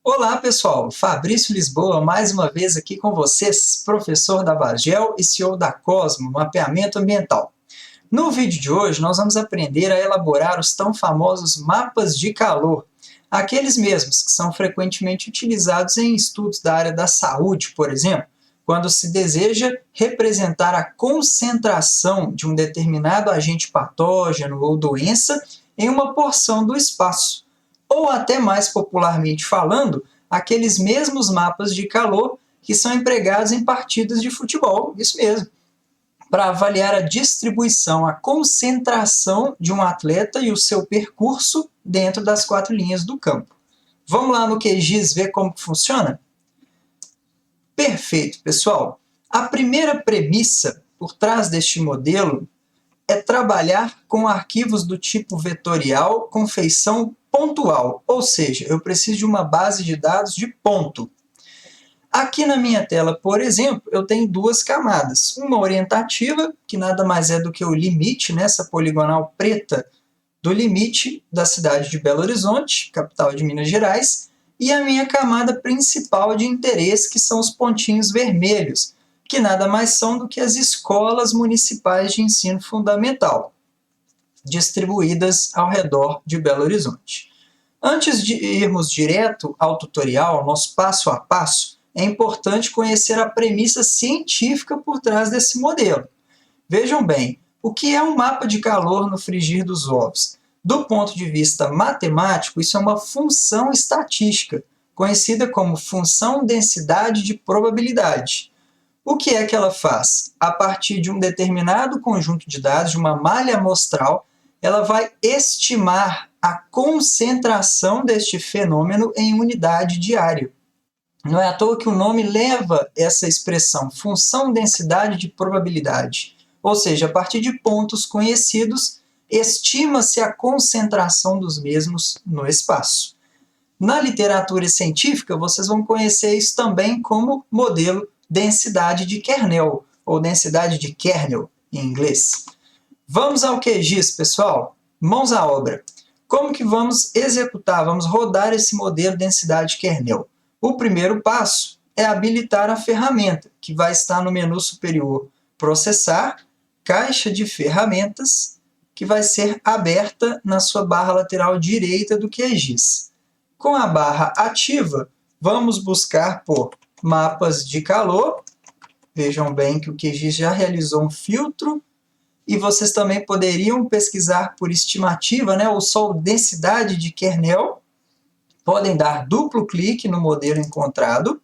Olá, pessoal! Fabrício Lisboa, mais uma vez aqui com vocês, professor da Bagel e CEO da Cosmo, Mapeamento Ambiental. No vídeo de hoje, nós vamos aprender a elaborar os tão famosos mapas de calor, aqueles mesmos que são frequentemente utilizados em estudos da área da saúde, por exemplo, quando se deseja representar a concentração de um determinado agente patógeno ou doença em uma porção do espaço. Ou até mais popularmente falando, aqueles mesmos mapas de calor que são empregados em partidas de futebol, isso mesmo, para avaliar a distribuição, a concentração de um atleta e o seu percurso dentro das 4 linhas do campo. Vamos lá no QGIS ver como que funciona? Perfeito, pessoal! A primeira premissa por trás deste modelo é trabalhar com arquivos do tipo vetorial com feição pontual, ou seja, eu preciso de uma base de dados de ponto. Aqui na minha tela, por exemplo, eu tenho 2 camadas. Uma orientativa, que nada mais é do que o limite, essa poligonal preta, do limite da cidade de Belo Horizonte, capital de Minas Gerais, e a minha camada principal de interesse, que são os pontinhos vermelhos, que nada mais são do que as escolas municipais de ensino fundamental, distribuídas ao redor de Belo Horizonte. Antes de irmos direto ao tutorial, nosso passo a passo, é importante conhecer a premissa científica por trás desse modelo. Vejam bem, o que é um mapa de calor no frigir dos ovos? Do ponto de vista matemático, isso é uma função estatística, conhecida como função densidade de probabilidade. O que é que ela faz? A partir de um determinado conjunto de dados, de uma malha amostral, ela vai estimar a concentração deste fenômeno em unidade de área. Não é à toa que o nome leva essa expressão, função densidade de probabilidade. Ou seja, a partir de pontos conhecidos, estima-se a concentração dos mesmos no espaço. Na literatura científica, vocês vão conhecer isso também como modelo densidade de kernel, ou densidade de kernel, em inglês. Vamos ao QGIS, pessoal? Mãos à obra. Como que vamos executar, vamos rodar esse modelo densidade kernel? O primeiro passo é habilitar a ferramenta, que vai estar no menu superior Processar, Caixa de Ferramentas, que vai ser aberta na sua barra lateral direita do QGIS. Com a barra ativa, vamos buscar por mapas de calor. Vejam bem que o QGIS já realizou um filtro. E vocês também poderiam pesquisar por estimativa, ou só densidade de kernel. Podem dar duplo clique no modelo encontrado.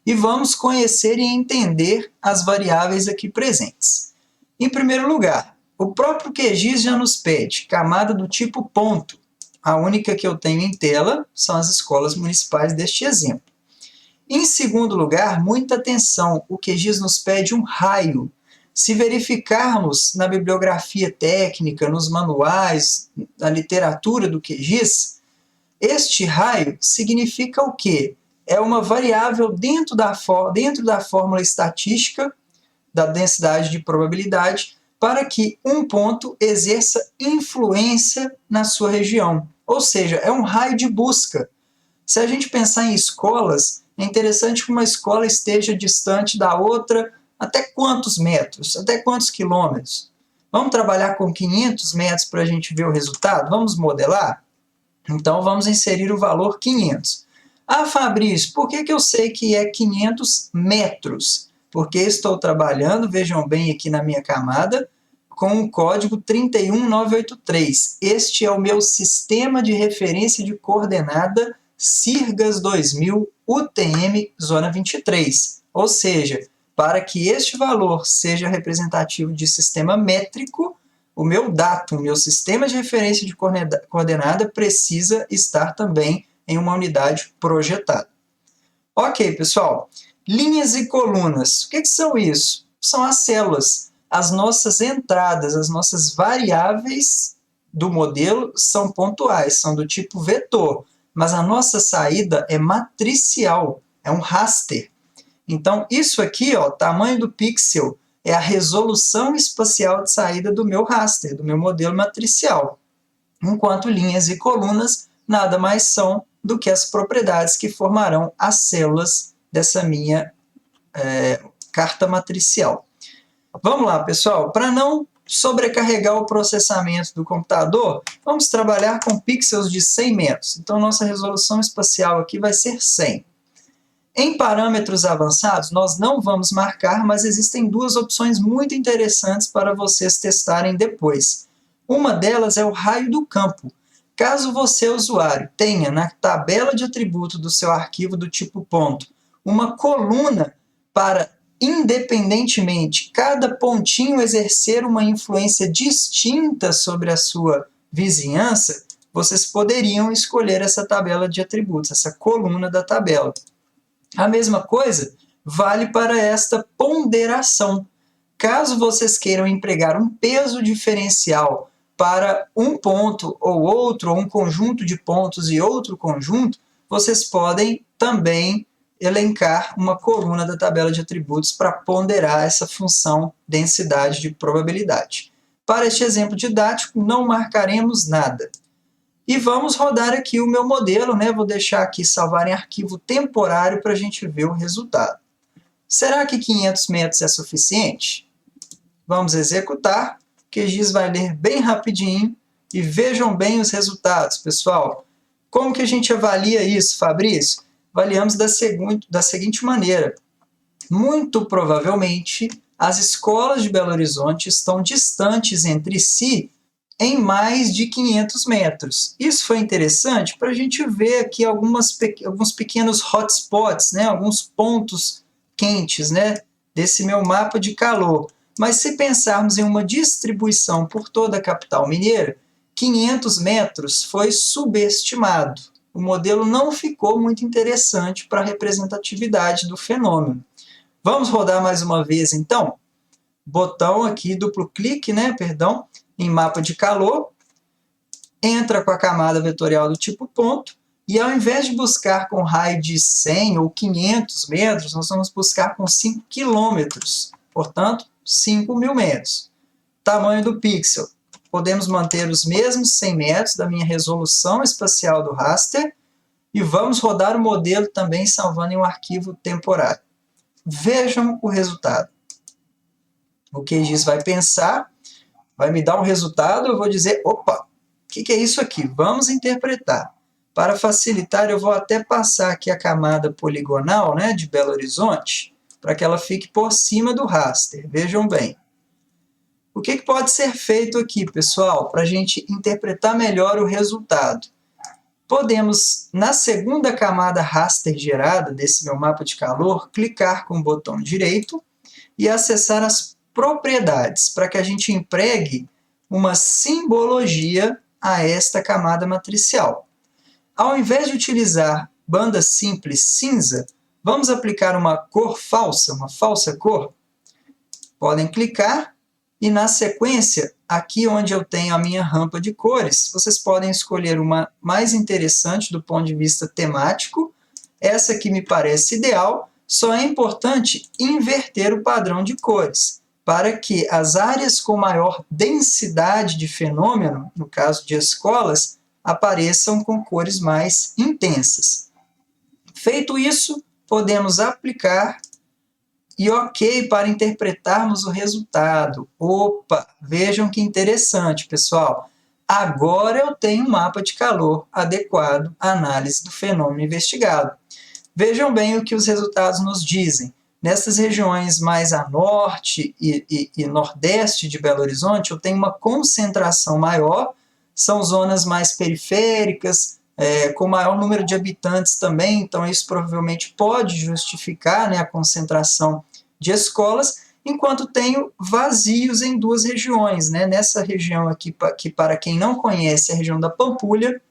E vamos conhecer e entender as variáveis aqui presentes. Em primeiro lugar, o próprio QGIS já nos pede camada do tipo ponto. A única que eu tenho em tela são as escolas municipais deste exemplo. Em segundo lugar, muita atenção, o QGIS nos pede um raio. Se verificarmos na bibliografia técnica, nos manuais, na literatura do QGIS, este raio significa o quê? É uma variável dentro da fórmula estatística da densidade de probabilidade para que um ponto exerça influência na sua região. Ou seja, é um raio de busca. Se a gente pensar em escolas, é interessante que uma escola esteja distante da outra até quantos metros? Até quantos quilômetros? Vamos trabalhar com 500 metros para a gente ver o resultado? Vamos modelar? Então, vamos inserir o valor 500. Ah, Fabrício, por que eu sei que é 500 metros? Porque estou trabalhando, vejam bem aqui na minha camada, com o código 31983. Este é o meu sistema de referência de coordenada CIRGAS 2000 UTM Zona 23. Ou seja, para que este valor seja representativo de sistema métrico, o meu datum, o meu sistema de referência de coordenada precisa estar também em uma unidade projetada. Ok, pessoal. Linhas e colunas. O que são isso? São as células. As nossas entradas, as nossas variáveis do modelo são pontuais, são do tipo vetor. Mas a nossa saída é matricial, é um raster. Então, isso aqui, tamanho do pixel, é a resolução espacial de saída do meu raster, do meu modelo matricial. Enquanto linhas e colunas nada mais são do que as propriedades que formarão as células dessa minha carta matricial. Vamos lá, pessoal. Para não sobrecarregar o processamento do computador, vamos trabalhar com pixels de 100 metros. Então, nossa resolução espacial aqui vai ser 100. Em parâmetros avançados, nós não vamos marcar, mas existem duas opções muito interessantes para vocês testarem depois. Uma delas é o raio do campo. Caso você, usuário, tenha na tabela de atributo do seu arquivo do tipo ponto uma coluna para, independentemente, cada pontinho exercer uma influência distinta sobre a sua vizinhança, vocês poderiam escolher essa tabela de atributos, essa coluna da tabela. A mesma coisa vale para esta ponderação. Caso vocês queiram empregar um peso diferencial para um ponto ou outro, ou um conjunto de pontos e outro conjunto, vocês podem também elencar uma coluna da tabela de atributos para ponderar essa função densidade de probabilidade. Para este exemplo didático, não marcaremos nada. E vamos rodar aqui o meu modelo, né? Vou deixar aqui salvar em arquivo temporário para a gente ver o resultado. Será que 500 metros é suficiente? Vamos executar. O QGIS vai ler bem rapidinho e vejam bem os resultados, pessoal. Como que a gente avalia isso, Fabrício? Avaliamos da seguinte maneira. Muito provavelmente, as escolas de Belo Horizonte estão distantes entre si em mais de 500 metros. Isso foi interessante para a gente ver aqui alguns pequenos hotspots, né? Alguns pontos quentes, né? Desse meu mapa de calor. Mas se pensarmos em uma distribuição por toda a capital mineira, 500 metros foi subestimado. O modelo não ficou muito interessante para a representatividade do fenômeno. Vamos rodar mais uma vez, então? Botão aqui, duplo clique, né? Perdão, em mapa de calor, entra com a camada vetorial do tipo ponto, e ao invés de buscar com raio de 100 ou 500 metros, nós vamos buscar com 5 quilômetros, portanto, 5.000 metros. Tamanho do pixel. Podemos manter os mesmos 100 metros da minha resolução espacial do raster, e vamos rodar o modelo também salvando em um arquivo temporário. Vejam o resultado. O QGIS vai pensar, vai me dar um resultado, eu vou dizer, opa, o que é isso aqui? Vamos interpretar. Para facilitar, eu vou até passar aqui a camada poligonal, né, de Belo Horizonte, para que ela fique por cima do raster. Vejam bem. O que pode ser feito aqui, pessoal, para a gente interpretar melhor o resultado? Podemos, na segunda camada raster gerada desse meu mapa de calor, clicar com o botão direito e acessar as propriedades, para que a gente empregue uma simbologia a esta camada matricial. Ao invés de utilizar banda simples cinza, vamos aplicar uma cor falsa, uma falsa cor. Podem clicar e, na sequência, aqui onde eu tenho a minha rampa de cores, vocês podem escolher uma mais interessante do ponto de vista temático. Essa aqui me parece ideal, só é importante inverter o padrão de cores, para que as áreas com maior densidade de fenômeno, no caso de escolas, apareçam com cores mais intensas. Feito isso, podemos aplicar e OK para interpretarmos o resultado. Opa, vejam que interessante, pessoal. Agora eu tenho um mapa de calor adequado à análise do fenômeno investigado. Vejam bem o que os resultados nos dizem. Nessas regiões mais a norte e nordeste de Belo Horizonte, eu tenho uma concentração maior, são zonas mais periféricas, com maior número de habitantes também, então isso provavelmente pode justificar, né, a concentração de escolas, enquanto tenho vazios em duas regiões, né? Nessa região aqui, que para quem não conhece, é a região da Pampulha,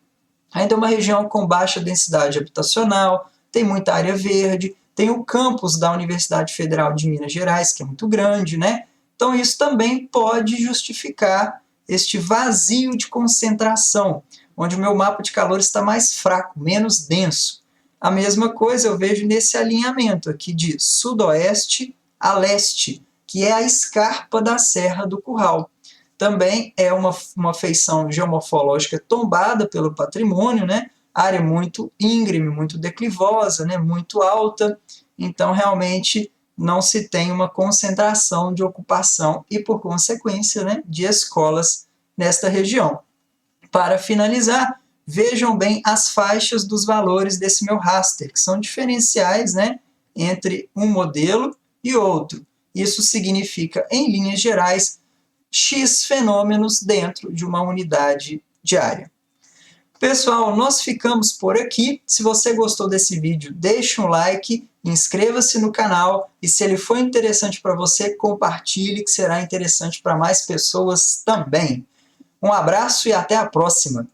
ainda é uma região com baixa densidade habitacional, tem muita área verde, tem o campus da Universidade Federal de Minas Gerais, que é muito grande, né? Então isso também pode justificar este vazio de concentração, onde o meu mapa de calor está mais fraco, menos denso. A mesma coisa eu vejo nesse alinhamento aqui de sudoeste a leste, que é a escarpa da Serra do Curral. Também é uma feição geomorfológica tombada pelo patrimônio, né? área muito íngreme, muito declivosa, né, muito alta, então realmente não se tem uma concentração de ocupação e, por consequência, né, de escolas nesta região. Para finalizar, vejam bem as faixas dos valores desse meu raster, que são diferenciais, né, entre um modelo e outro. Isso significa, em linhas gerais, X fenômenos dentro de uma unidade de área. Pessoal, nós ficamos por aqui. Se você gostou desse vídeo, deixe um like, inscreva-se no canal e se ele for interessante para você, compartilhe, que será interessante para mais pessoas também. Um abraço e até a próxima!